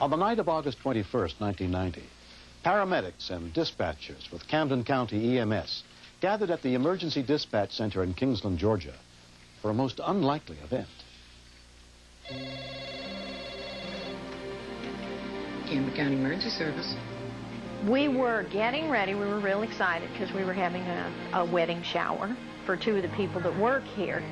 On the night of August 21st, 1990, paramedics and dispatchers with Camden County EMS gathered at the Emergency Dispatch Center in Kingsland, Georgia, for a most unlikely event. Camden County Emergency Service. We were getting ready. We were real excited because we were having a wedding shower for two of the people that work here.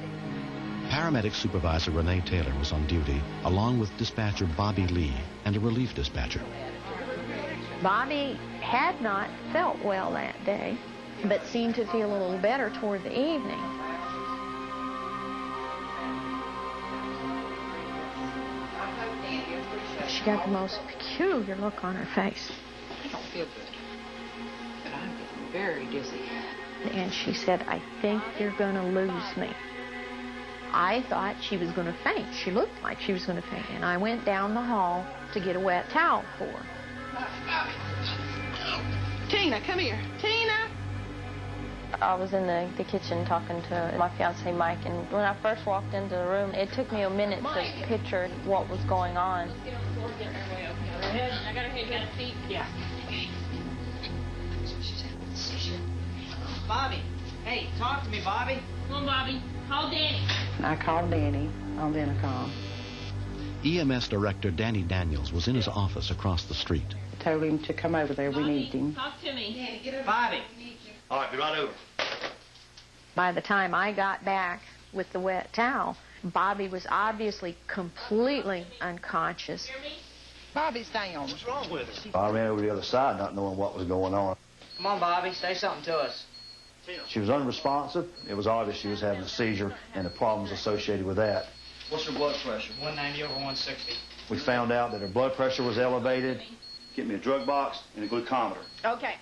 Paramedic Supervisor Renee Taylor was on duty, along with dispatcher Bobby Lee and a relief dispatcher. Bobby had not felt well that day, but seemed to feel a little better toward the evening. She got the most peculiar look on her face. I don't feel good, but I'm getting very dizzy. And she said, "I think you're going to lose me." I thought she was going to faint. She looked like she was going to faint. And I went down the hall to get a wet towel for her. Tina, come here. Tina! I was in the kitchen talking to my fiancé, Mike, and when I first walked into the room, it took me a minute to picture what was going on. I got her head, got her feet. Yeah. Bobby, hey, talk to me, Bobby. Come on, Bobby. Call Danny. I called Danny on the intercom. EMS Director Danny Daniels was in his office across the street. Told him to come over there. We Bobby, need him. talk to me. Bobby. All right, be right over. By the time I got back with the wet towel, Bobby was obviously completely unconscious. Bobby's down. What's wrong with her? I ran over to the other side not knowing what was going on. Come on, Bobby, say something to us. She was unresponsive. It was obvious she was having a seizure and the problems associated with that. What's her blood pressure? 190 over 160. We found out that her blood pressure was elevated. Get me a drug box and a glucometer. Okay.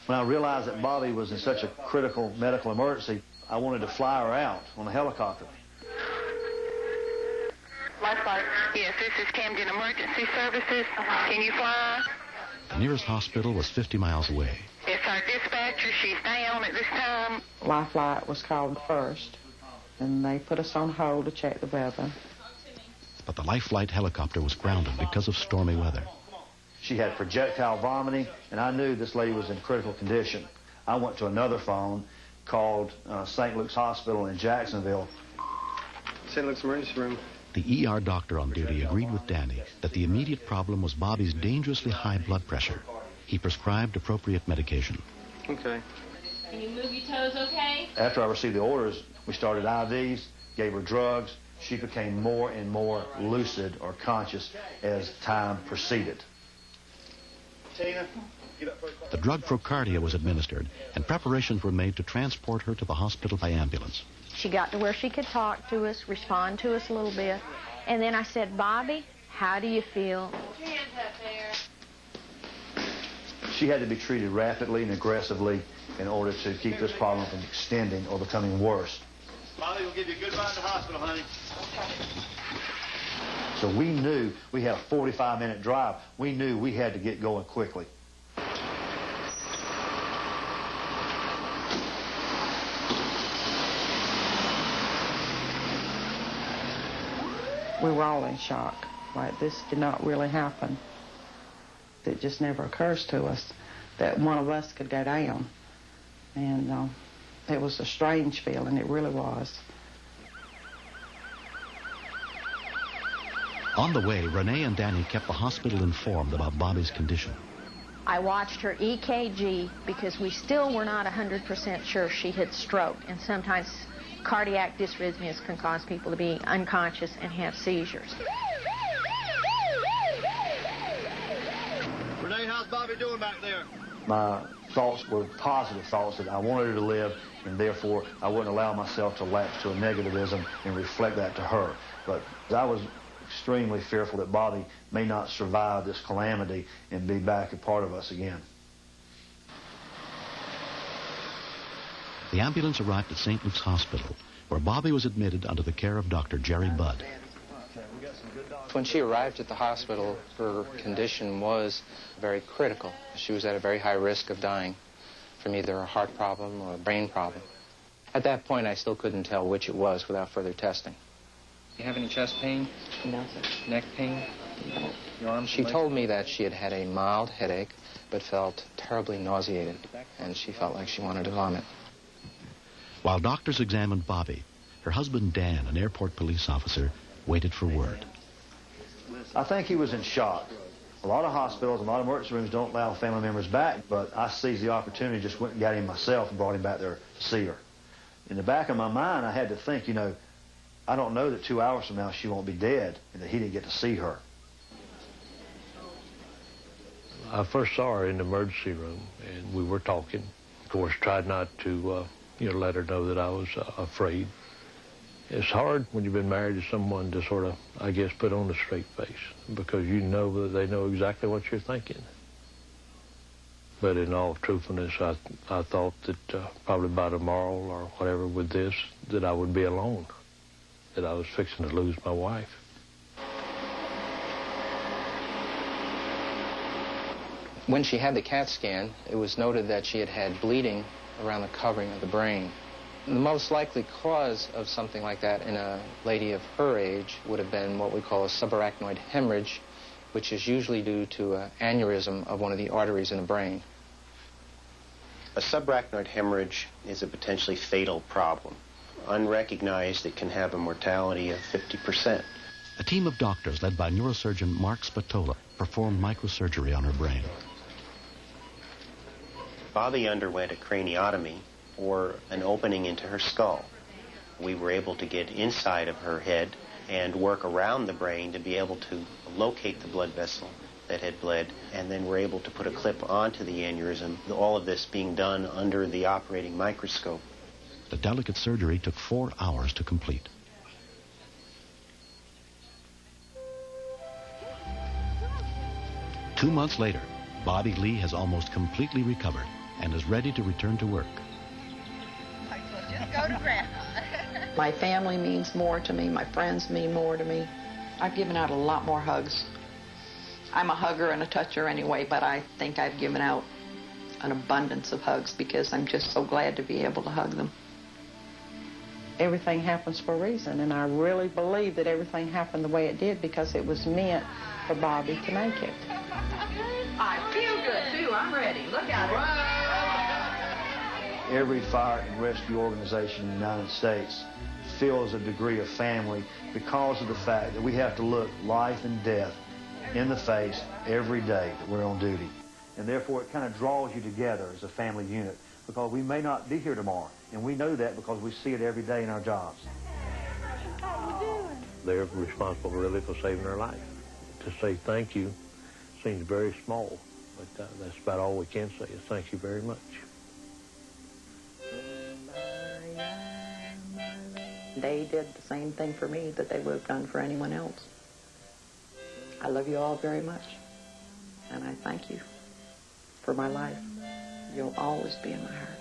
When I realized that Bobby was in such a critical medical emergency, I wanted to fly her out on a helicopter. Lifeguard. Yes, this is Camden Emergency Services. Can you fly? The nearest hospital was 50 miles away. It's our dispatcher. She's down at this time. Life Flight was called first, and they put us on hold to check the weather. But the Life Flight helicopter was grounded because of stormy weather. She had projectile vomiting, and I knew this lady was in critical condition. I went to another phone, called St. Luke's Hospital in Jacksonville. St. Luke's emergency room. The ER doctor on duty agreed with Danny that the immediate problem was Bobby's dangerously high blood pressure. He prescribed appropriate medication. Okay. Can you move your toes okay? After I received the orders, we started IVs, gave her drugs. She became more and more lucid or conscious as time proceeded. Tina, get up first. The drug Procardia was administered, and preparations were made to transport her to the hospital by ambulance. She got to where she could talk to us, respond to us a little bit. And then I said, "Bobby, how do you feel?" Hands up there. She had to be treated rapidly and aggressively in order to keep this problem from extending or becoming worse. Bobby, we'll give you a good ride to the hospital, honey. So we knew we had a 45-minute drive. We knew we had to get going quickly. We were all in shock. Like, this did not really happen. It just never occurs to us that one of us could go down. And it was a strange feeling. It really was. On the way, Renee and Danny kept the hospital informed about Bobby's condition. I watched her EKG because we still were not 100% sure she had stroke. And sometimes cardiac dysrhythmias can cause people to be unconscious and have seizures. Renee, how's Bobby doing back there? My thoughts were positive thoughts that I wanted her to live, and therefore I wouldn't allow myself to lapse to a negativism and reflect that to her. But I was extremely fearful that Bobby may not survive this calamity and be back a part of us again. The ambulance arrived at St. Luke's Hospital, where Bobby was admitted under the care of Dr. Jerry Budd. When she arrived at the hospital, her condition was very critical. She was at a very high risk of dying from either a heart problem or a brain problem. At that point, I still couldn't tell which it was without further testing. You have any chest pain? No, sir. Neck pain? She told me that she had had a mild headache, but felt terribly nauseated, and she felt like she wanted to vomit. While doctors examined Bobby, her husband Dan, an airport police officer, waited for word. I think he was in shock. A lot of hospitals, a lot of emergency rooms don't allow family members back, but I seized the opportunity, just went and got him myself and brought him back there to see her. In the back of my mind, I had to think, you know, I don't know that 2 hours from now she won't be dead and that he didn't get to see her. I first saw her in the emergency room, and we were talking. Of course, tried not to, let her know that I was afraid. It's hard when you've been married to someone to sort of, I guess, put on a straight face, because you know that they know exactly what you're thinking. But in all truthfulness, I thought that probably by tomorrow or whatever with this, that I would be alone, that I was fixing to lose my wife. When she had the CAT scan, it was noted that she had had bleeding around the covering of the brain. The most likely cause of something like that in a lady of her age would have been what we call a subarachnoid hemorrhage, which is usually due to an aneurysm of one of the arteries in the brain. A subarachnoid hemorrhage is a potentially fatal problem. Unrecognized, it can have a mortality of 50%. A team of doctors led by neurosurgeon Mark Spatola performed microsurgery on her brain. Bobby underwent a craniotomy, or an opening into her skull. We were able to get inside of her head and work around the brain to be able to locate the blood vessel that had bled, and then we're able to put a clip onto the aneurysm, all of this being done under the operating microscope. The delicate surgery took 4 hours to complete. Two months later, Bobby Lee has almost completely recovered and is ready to return to work. Just go to Grandma. My family means more to me. My friends mean more to me. I've given out a lot more hugs. I'm a hugger and a toucher anyway, but I think I've given out an abundance of hugs because I'm just so glad to be able to hug them. Everything happens for a reason, and I really believe that everything happened the way it did because it was meant for Bobby to make it. I feel good, too. I'm ready. Look at it. Every fire and rescue organization in the United States feels a degree of family because of the fact that we have to look life and death in the face every day that we're on duty. And therefore, it kind of draws you together as a family unit because we may not be here tomorrow. And we know that because we see it every day in our jobs. How you doing? They're responsible really for saving her life. To say thank you seems very small, but that's about all we can say is thank you very much. They did the same thing for me that they would have done for anyone else. I love you all very much, and I thank you for my life. You'll always be in my heart.